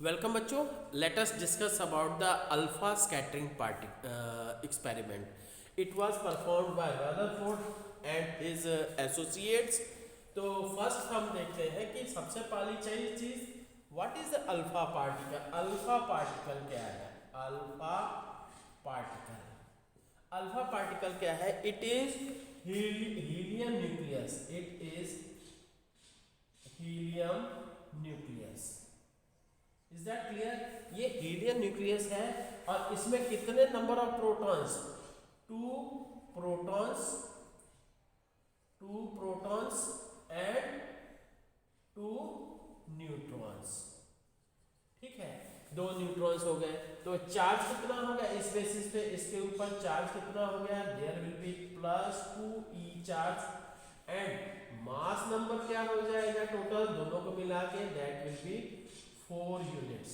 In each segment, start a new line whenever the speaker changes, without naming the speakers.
Welcome बच्चों, let us discuss about the alpha scattering party experiment. It was performed by Rutherford and his associates. तो first हम देखते हैं कि सबसे पहली चीज what is the alpha particle. Alpha particle क्या है? अल्फा पार्टिकल अल्फा पार्टिकल क्या है? It is helium nucleus. It is helium nucleus. Is that clear? ये हीलियम न्यूक्लियस है और इसमें कितने number of protons? Two protons. Two protons and to neutrons. ठीक है, दो न्यूट्रॉन्स हो गए. तो चार्ज कितना हो गया इस बेसिस पे? इसके ऊपर चार्ज कितना हो गया? There will be plus 2e charge. And mass number क्या हो जाएगा टोटल दोनों को मिला के? That will be 4 units.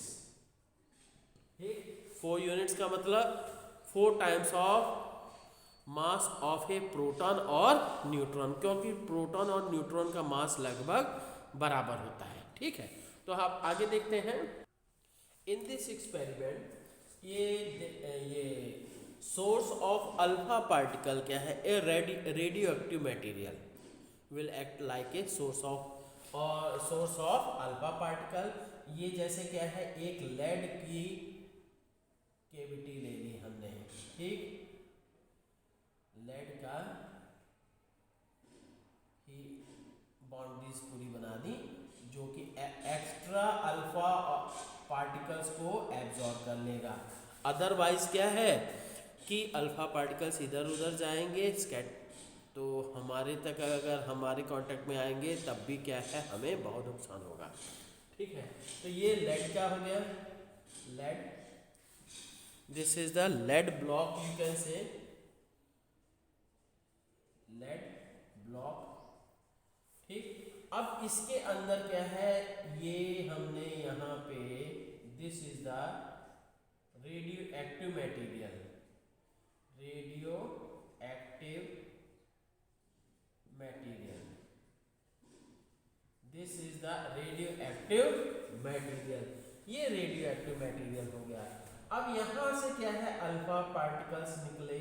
ठीक, 4 यूनिट्स का मतलब 4 times of mass of a proton और न्यूट्रॉन, क्योंकि प्रोटॉन और न्यूट्रॉन का मास लगभग बराबर होता है. ठीक है, तो आप आगे देखते हैं. इन दिस एक्सपेरिमेंट ये सोर्स ऑफ अल्फा पार्टिकल क्या है? A radio active material will act like a source of alpha particle. ये जैसे क्या है, एक लेड की कैविटी ले ली हमने. ठीक, लेड का ही बाउंड्रीज पूरी बना दी जो कि एक्स्ट्रा अल्फा पार्टिकल्स को एब्जॉर्ब कर लेगा. अदरवाइज क्या है कि अल्फा पार्टिकल्स इधर उधर जाएंगे स्कैट, तो हमारे तक अगर हमारे कांटेक्ट में आएंगे तब भी क्या है, हमें बहुत नुकसान होगा. ठीक है, तो ये लेड क्या हो गया? Lead. This is the lead block, you can say lead block. ठीक, अब इसके अंदर क्या है? ये हमने यहाँ पे this is the radio active material. Radio active material. This is the radio active material. ये रेडियो एक्टिव मटेरियल हो गया. अब यहां से क्या है, अल्फा पार्टिकल्स निकले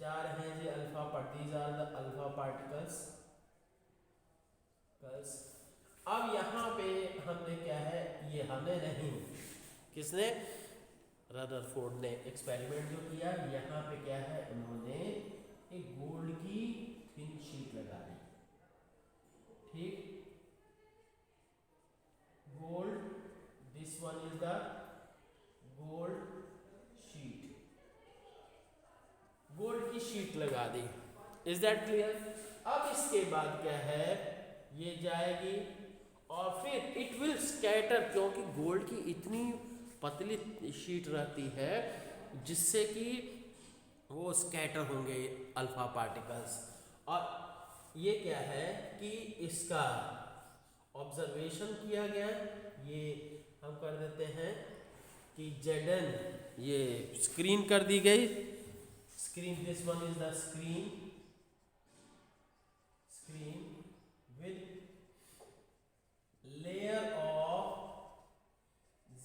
जा रहे हैं. जी alpha these are the alpha particles. अब यहाँ पे हमने क्या है, ये हमने नहीं, किसने? रदरफोर्ड ने एक्सपेरिमेंट जो किया, यहाँ पे क्या है, उन्होंने एक गोल्ड की थिन शीट लगा दी. ठीक, gold. This one is the gold sheet. Gold की शीट लगा दी. Is that clear? अब इसके बाद क्या है, ये जाएगी और फिर इट विल स्कैटर, क्योंकि गोल्ड की इतनी पतली शीट रहती है जिससे कि वो स्कैटर होंगे अल्फा पार्टिकल्स. और ये क्या है कि इसका ऑब्जर्वेशन किया गया. ये हम कर देते हैं कि जेडन, ये स्क्रीन कर दी गई. Screen, this one is the screen with layer of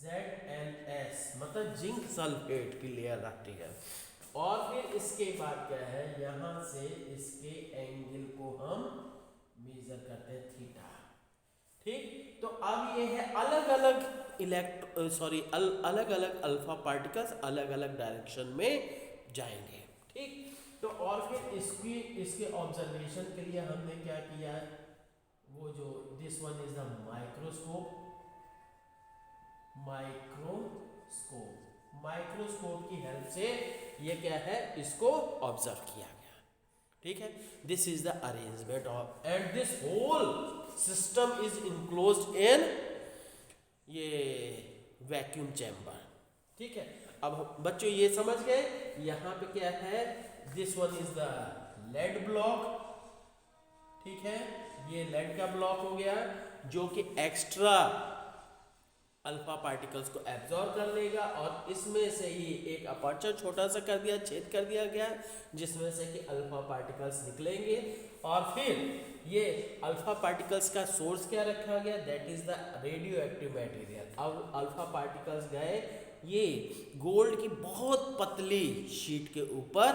ZnS, मतलब जिंक सल्फेट की लेयर रहती है. और फिर इसके बाद क्या है, यहां से इसके एंगल को हम मेजर करते हैं, थीटा. ठीक, तो अब ये है अलग अलग अलग अलग अल्फा पार्टिकल्स अलग अलग डायरेक्शन में जाएंगे. ठीक, तो और फिर इसके ऑब्जर्वेशन के लिए हमने क्या किया, वो जो this one is the microscope की हेल्प से ये क्या है, इसको ऑब्जर्व किया गया. ठीक है, this is the arrangement of, and this whole system is enclosed in ये वैक्यूम चैम्बर. ठीक है, अब बच्चों ये समझ गए यहाँ पे क्या है, this one is the lead block. ठीक है, ये लेड का ब्लॉक हो गया जो कि एक्स्ट्रा अल्फा पार्टिकल्स को एब्जॉर्ब कर लेगा और इसमें से ही एक अपर्चर छोटा सा कर दिया, छेद कर दिया गया, जिसमें से कि अल्फा पार्टिकल्स निकलेंगे। और फिर ये अल्फा पार्टिकल्स का सोर्स क्या रखा गया, that is the radio active material. अब अल्फा पार्टिकल्स गए ये गोल्ड की बहुत पतली शीट के ऊपर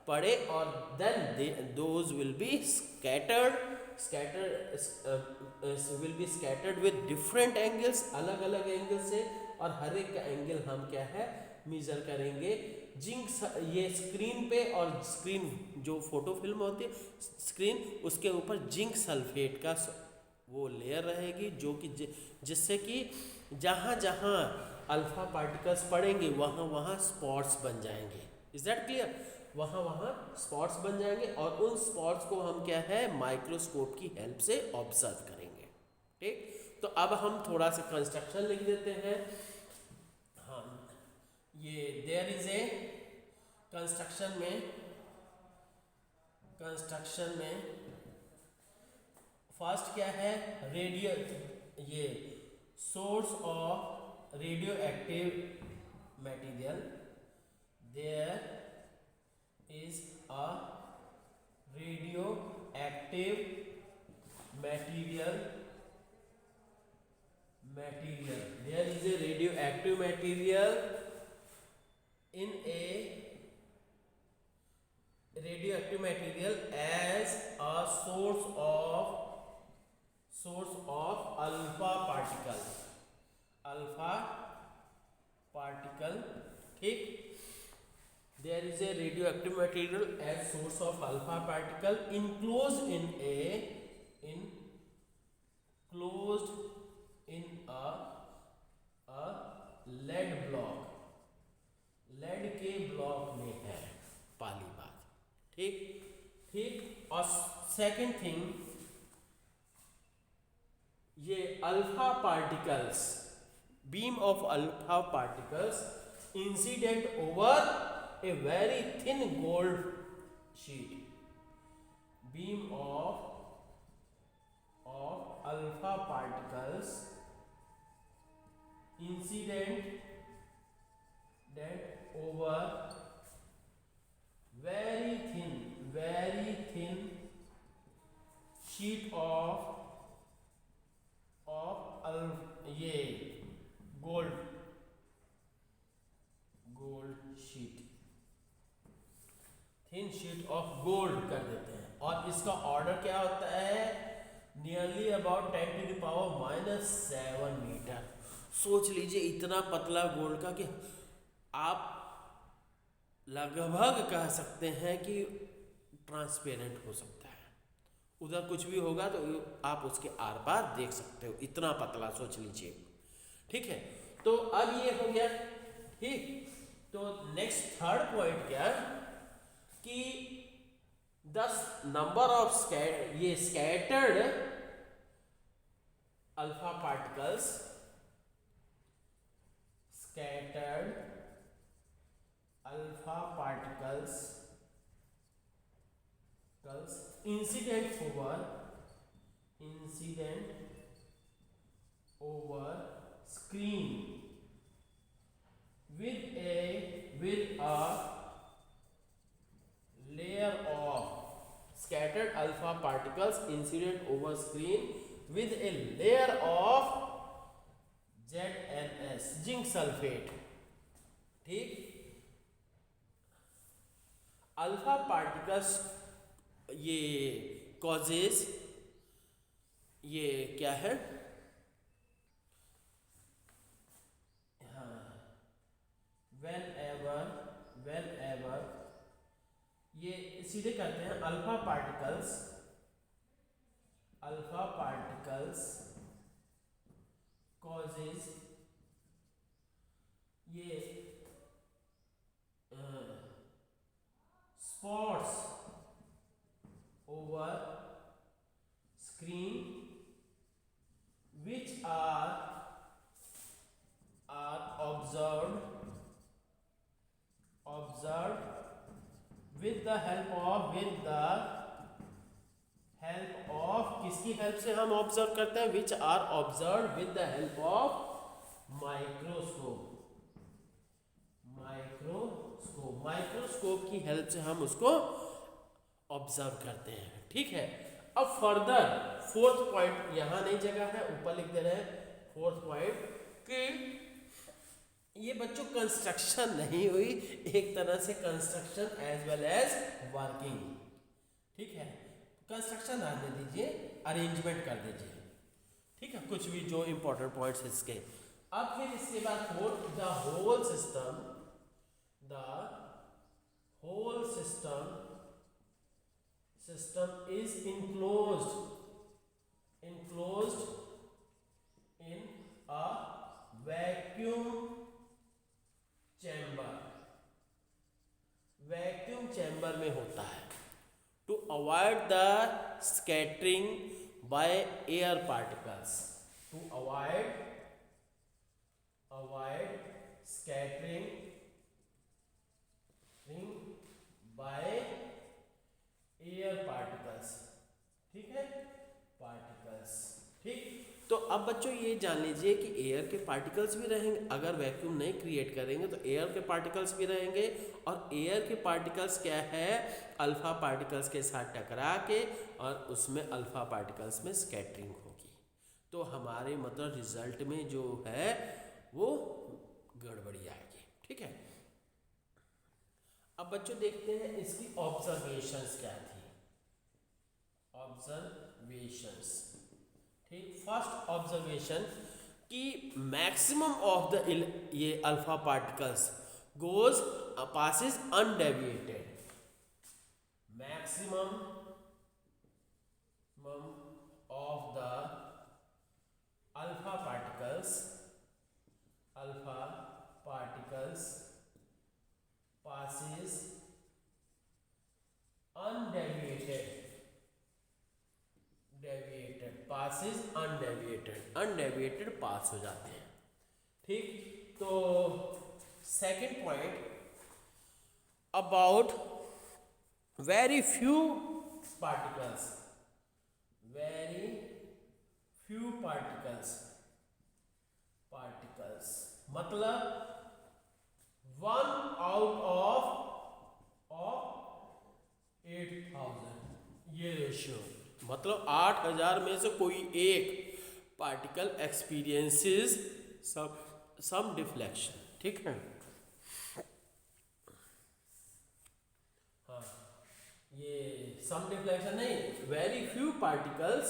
पड़े और then those will be scattered will be scattered with different angles, अलग अलग एंगल से, और हर एक का एंगल हम क्या है मेजर करेंगे जिंक ये स्क्रीन पे, और स्क्रीन जो फोटो फिल्म होती है स्क्रीन, उसके ऊपर जिंक सल्फेट का वो लेयर रहेगी, जो कि जिससे कि जहाँ जहाँ अल्फा पार्टिकल्स पड़ेंगे वहाँ वहाँ स्पॉट्स बन जाएंगे। Is that clear? वहाँ वहाँ स्पॉट्स बन जाएंगे और उन स्पॉट्स को हम क्या है माइक्रोस्कोप की हेल्प से ऑब्जर्व करेंगे। ठीक, तो अब हम थोड़ा सा कंस्ट्रक्शन लिख देते हैं। हाँ, ये देयर इज ए कंस्ट्रक्शन में फर्स्ट क्या है, रेडियो, ये source of radio active material, there is a radioactive material there is a radioactive material in a radioactive material as a source of alpha particle। ठीक, there is a radioactive material as source of alpha particle enclosed in a lead block, lead के block में है, पहली बात। ठीक, और second thing, ये alpha particles, beam of alpha particles incident over a very thin gold sheet, beam of alpha particles incident that over very thin sheet of ये gold sheet, thin sheet of gold कर देते हैं। और इसका order क्या होता है, nearly about 10⁻⁻⁷ metre. सोच लीजिए इतना पतला गोल्ड का कि आप लगभग कह सकते हैं कि ट्रांसपेरेंट हो सकता है, उधर कुछ भी होगा तो आप उसके आर पार देख सकते हो, इतना पतला सोच लीजिए। ठीक है, तो अब ये हो गया। ठीक, तो नेक्स्ट थर्ड पॉइंट क्या कि 10 नंबर ऑफ ये scattered alpha particles, incident over screen with a layer of scattered alpha particles incident over screen with a layer of ZnS, zinc sulphate. ठीक, अल्फा पार्टिकल्स ये कॉजेज, ये क्या है, whenever ये सीधे करते हैं, अल्फा पार्टिकल्स कॉजेज ये spots over screen which are observed with the help of किसकी हेल्प से हम ऑब्जर्व करते हैं, which are observed with the help of microscope, microscope, microscope की हेल्प से हम उसको ऑब्जर्व करते हैं। ठीक है, अब फर्दर फोर्थ पॉइंट, यहां नहीं जगह है, ऊपर लिख दे रहे हैं फोर्थ पॉइंट कि ये बच्चों कंस्ट्रक्शन नहीं हुई, एक तरह से construction as well as working. ठीक है, कंस्ट्रक्शन आने दीजिए, अरेंजमेंट कर दीजिए। ठीक है, कुछ भी जो इंपॉर्टेंट पॉइंट्स इसके। अब फिर इसके बाद fourth, the whole system, the whole system is enclosed in a vacuum chamber में होता है to avoid the scattering by air particles, to avoid scattering by air particles. ठीक है, पार्टिकल्स। ठीक, तो अब बच्चों ये जान लीजिए कि एयर के पार्टिकल्स भी रहेंगे, अगर वैक्यूम नहीं क्रिएट करेंगे तो एयर के पार्टिकल्स भी रहेंगे, और एयर के पार्टिकल्स क्या है, अल्फा पार्टिकल्स के साथ टकरा के और उसमें अल्फा पार्टिकल्स में स्कैटरिंग होगी, तो हमारे मतलब रिजल्ट में जो है वो गड़बड़ी आएगी। ठीक है, अब बच्चों देखते हैं इसकी ऑब्जर्वेशंस क्या थी, ऑब्जर्वेशंस। ठीक, फर्स्ट ऑब्जर्वेशन कि मैक्सिमम ऑफ द ये alpha particles goes passes undeviated, maximum of the alpha particles passes undeviated पास हो जाते हैं। ठीक, तो second point, about very few particles मतलब 1 out of 8000, ये रेशियो मतलब 8000 में से कोई एक पार्टिकल एक्सपीरियंसेस सम डिफ्लेक्शन। ठीक है, हाँ, ये सम डिफ्लेक्शन नहीं, very few particles,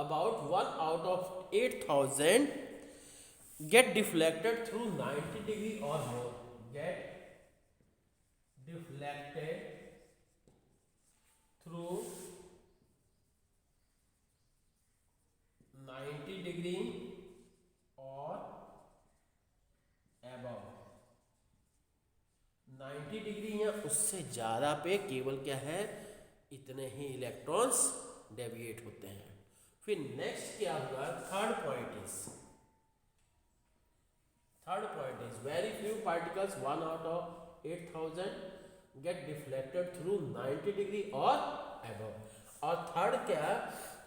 about 1 out of 8000 get deflected through 90 degree or more, get deflected through 90 degree or above, 90 degree या उससे ज़्यादा पे केवल क्या है, इतने ही इलेक्ट्रॉन्स डेविएट होते हैं। फिर नेक्स्ट क्या हुआ, third point is very few particles 1 out of 8000 get deflected through 90 degree और अबव। और थर्ड क्या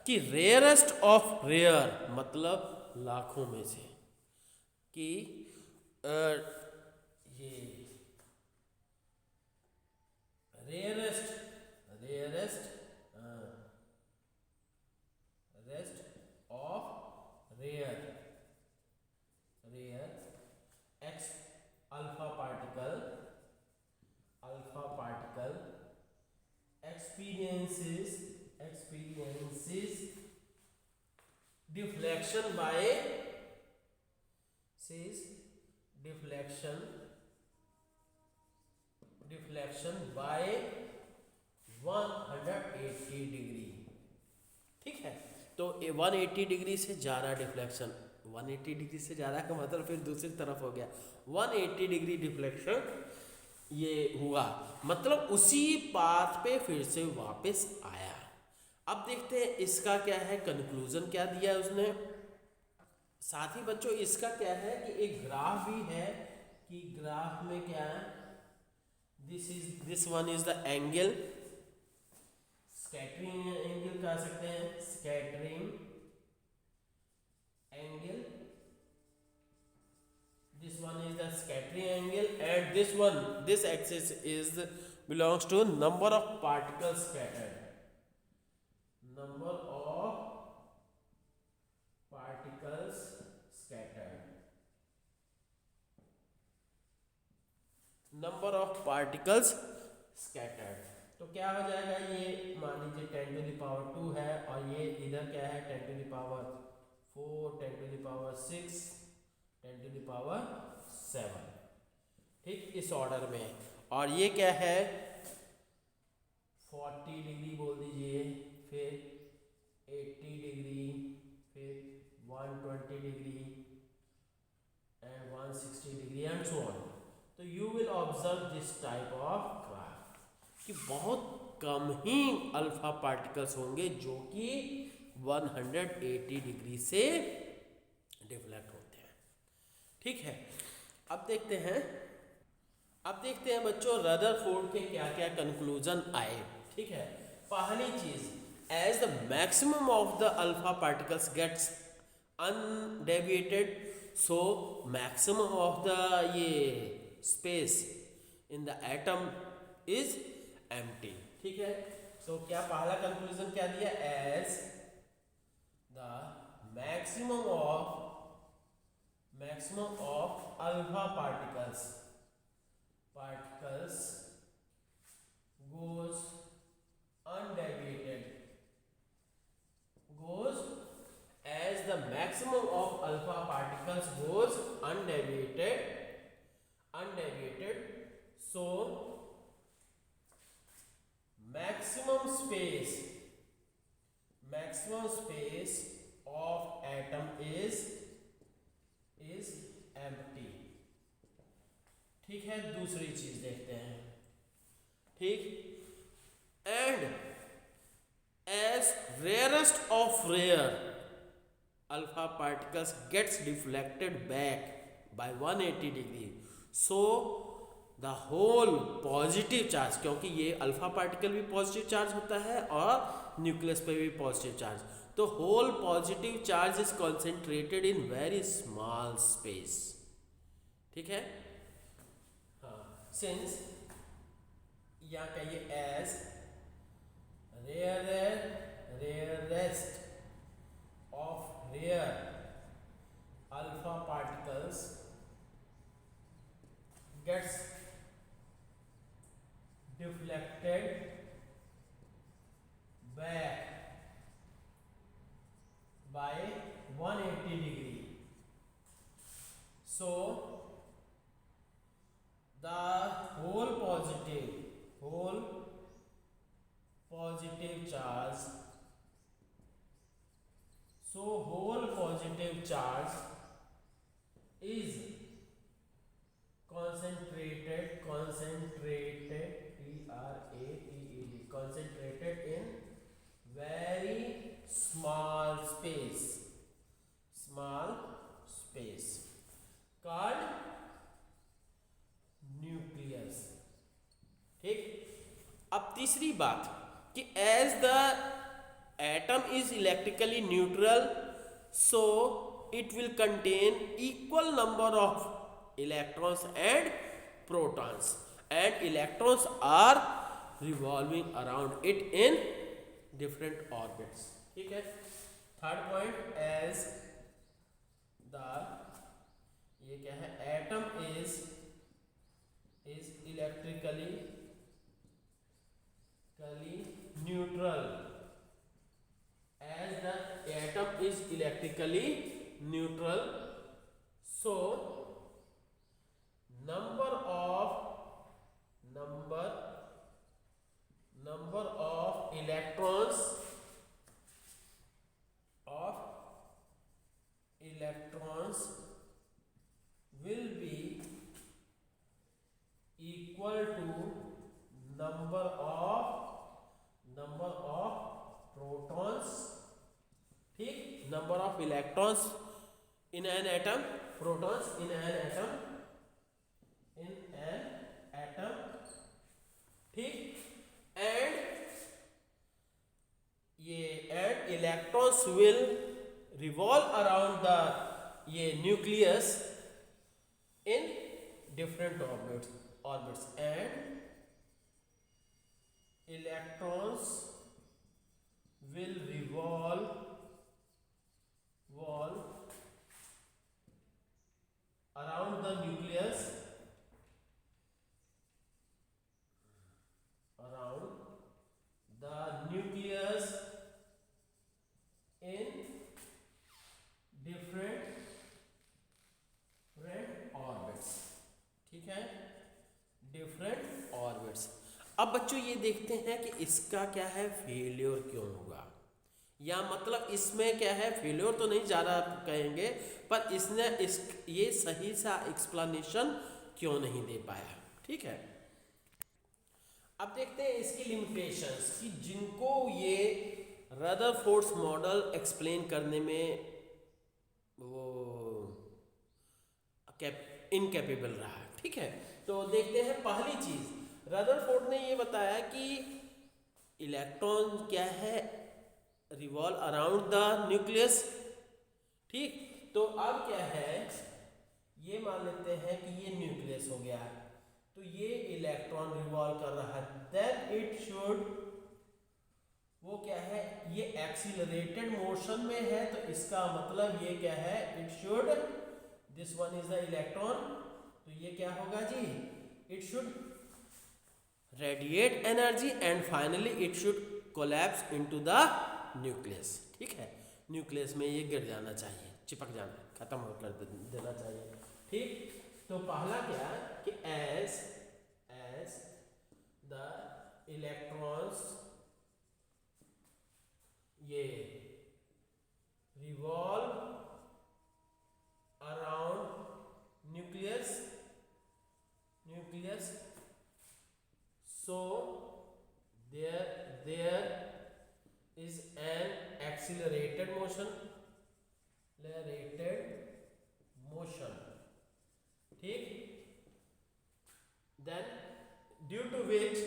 कि रेयरेस्ट ऑफ रेयर मतलब लाखों में से, कि ये rarest of rare ex alpha particle experiences deflection by 180 degree. ठीक है, तो 180 डिग्री से ज़्यादा डिफ्लेक्शन, 180 डिग्री से ज़्यादा का मतलब फिर दूसरी तरफ हो गया, 180 डिग्री डिफ्लेक्शन ये हुआ, मतलब उसी पाथ पे फिर से वापस आया। अब देखते हैं इसका क्या है, कंक्लूजन क्या दिया है उसने। साथ ही बच्चों इसका क्या है कि एक ग्राफ भी है, कि ग्राफ में क्या है, this one is the angle, scattering angle कह सकते हैं, scattering angle and this axis is belongs to number of particles scattered. Number of particles scattered. Number of particles scattered. तो क्या हो जाएगा, ये मान लीजिए 10 टू द पावर 2 है और ये इधर क्या है 10 to the power 4, 10 to the power 6, 10 to the power 7, ठीक, इस ऑर्डर में। और ये क्या है 40 डिग्री बोल दीजिए, फिर 80 डिग्री, फिर 120 degree and 160 degree and so on. तो you will observe this type of graph कि बहुत कम ही अल्फा पार्टिकल्स होंगे जो कि 180 डिग्री से डिफ्लेक्ट होते हैं, ठीक है। अब देखते हैं बच्चों रदरफोर्ड के क्या क्या कंक्लूजन आए, ठीक है। पहली चीज, as the maximum of the alpha particles gets undeviated, so maximum of the ये space in the atom is empty, ठीक है। सो क्या पहला कंक्लूजन क्या दिया, as the maximum of alpha particles goes undeviated, as the maximum of alpha particles goes undeviated, so maximum space of atom is empty, ठीक है। दूसरी चीज देखते हैं, ठीक, and as rarest of rare alpha particles gets deflected back by 180 degree, so the whole positive charge, क्योंकि ये alpha particle भी पॉजिटिव चार्ज होता है और न्यूक्लियस पे भी पॉजिटिव चार्ज, तो whole positive charge is concentrated in very small space, ठीक है। सिंस या कहिए as rarest of rare alpha particles gets deflected back by 180 degree, so the whole positive charge, is concentrated in very small space called nucleus, ठीक। अब तीसरी बात कि as the atom is electrically neutral, so it will contain equal number of electrons and protons, and electrons are revolving around it in different orbits, ठीक है। Third point, as the ये क्या है, atom is electrically neutral, as the atom is electrically neutral, so number of electrons will be equal to number of protons, ठीक, number of electrons in an atom, protons in an atom, ठीक, and electrons will revolve around the nucleus in different orbits. orbits and electrons will revolve around the nucleus in different orbits. ठीक है, different orbits. अब बच्चों ये देखते हैं कि इसका क्या है, फेलियर क्यों होगा, या मतलब इसमें क्या है, फेलियर तो नहीं ज़्यादा कहेंगे, पर इसने ये सही सा एक्सप्लेनेशन क्यों नहीं दे पाया। ठीक है, अब देखते हैं इसकी लिमिटेशंस कि जिनको ये रदरफोर्ड्स मॉडल एक्सप्लेन करने में वो इनकेपेबल रहा। ठीक है, तो देखते हैं पहली चीज, रदरफोर्ड ने ये बताया कि इलेक्ट्रॉन क्या है, रिवॉल्व अराउंड द न्यूक्लियस। ठीक, तो अब क्या है, ये मान लेते हैं कि ये न्यूक्लियस हो गया, तो ये इलेक्ट्रॉन रिवॉल्व कर रहा है, देन इट शुड, वो क्या है, ये एक्सीलरेटेड मोशन में है, तो इसका मतलब ये क्या है, it should, this one is the electron, तो ये क्या होगा जी, it should radiate energy and finally it should collapse into the nucleus. ठीक है, न्यूक्लियस में ये गिर जाना चाहिए, चिपक जाना, खत्म होकर देना चाहिए। ठीक, तो पहला क्या कि एज द इलेक्ट्रॉन्स ये revolve around nucleus, so there is an accelerated motion, ठीक, then due to which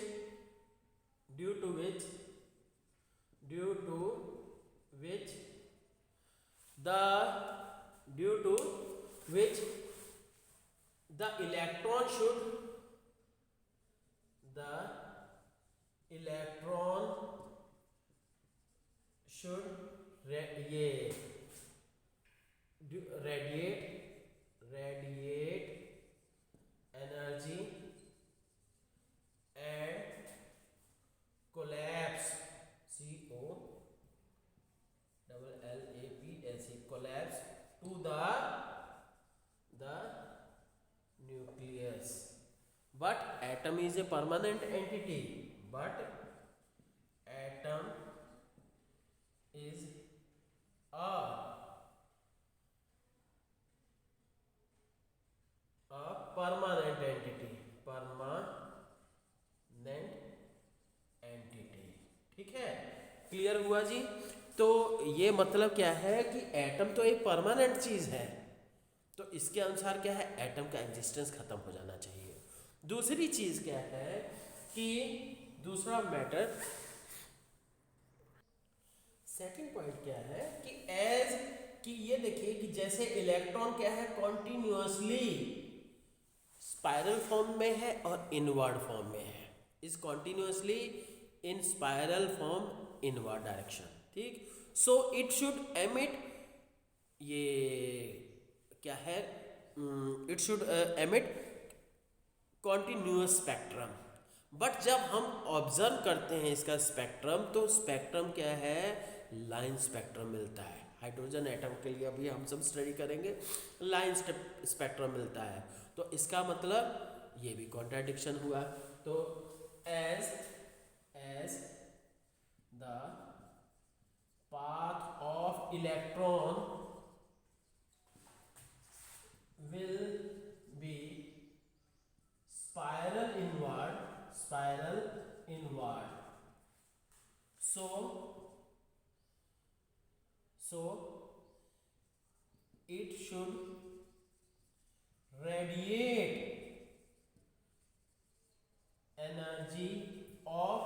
the electron should radiate energy and collapse, collapse to the nucleus. But atom is a permanent entity, atom is a permanent entity, ठीक है, clear हुआ जी। तो ये मतलब क्या है कि एटम तो एक परमानेंट चीज है, तो इसके अनुसार क्या है, एटम का एग्जिस्टेंस खत्म हो जाना चाहिए। दूसरी चीज क्या है कि दूसरा मैटर, सेकंड पॉइंट क्या है कि एज कि ये देखिए कि जैसे इलेक्ट्रॉन क्या है, कॉन्टिन्यूअसली स्पाइरल फॉर्म में है और इनवर्ड फॉर्म में है, is continuously in spiral form inward direction. ठीक, सो इट शुड एमिट, ये क्या है, it should emit continuous spectrum. But जब हम ऑब्जर्व करते हैं इसका स्पेक्ट्रम, तो स्पेक्ट्रम क्या है, लाइन स्पेक्ट्रम मिलता है। हाइड्रोजन एटम के लिए अभी हम सब स्टडी करेंगे, लाइन स्पेक्ट्रम मिलता है, तो इसका मतलब ये भी कॉन्ट्राडिक्शन हुआ। तो as the path of electron will be spiral inward, so it should radiate energy of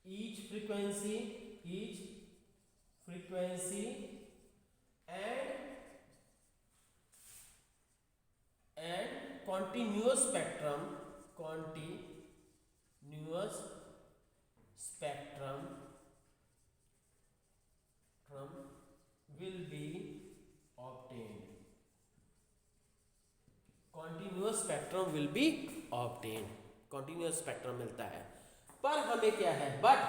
each frequency and continuous spectrum will be obtained. Continuous spectrum will be obtained. Continuous spectrum मिलता है, पर हमें क्या है, but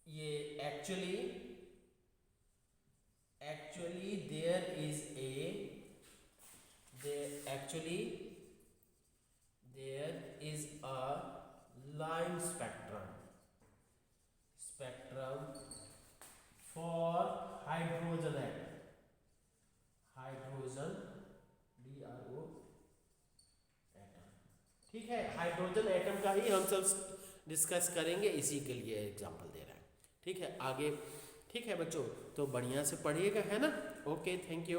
ये actually there is a line spectrum for hydrogen atom, DRO atom. ठीक है, hydrogen atom का ही हम सब डिस्कस करेंगे, इसी के लिए एग्जांपल दे रहा है। ठीक है, आगे ठीक है बच्चों, तो बढ़िया से पढ़िएगा, है ना। Okay, thank you.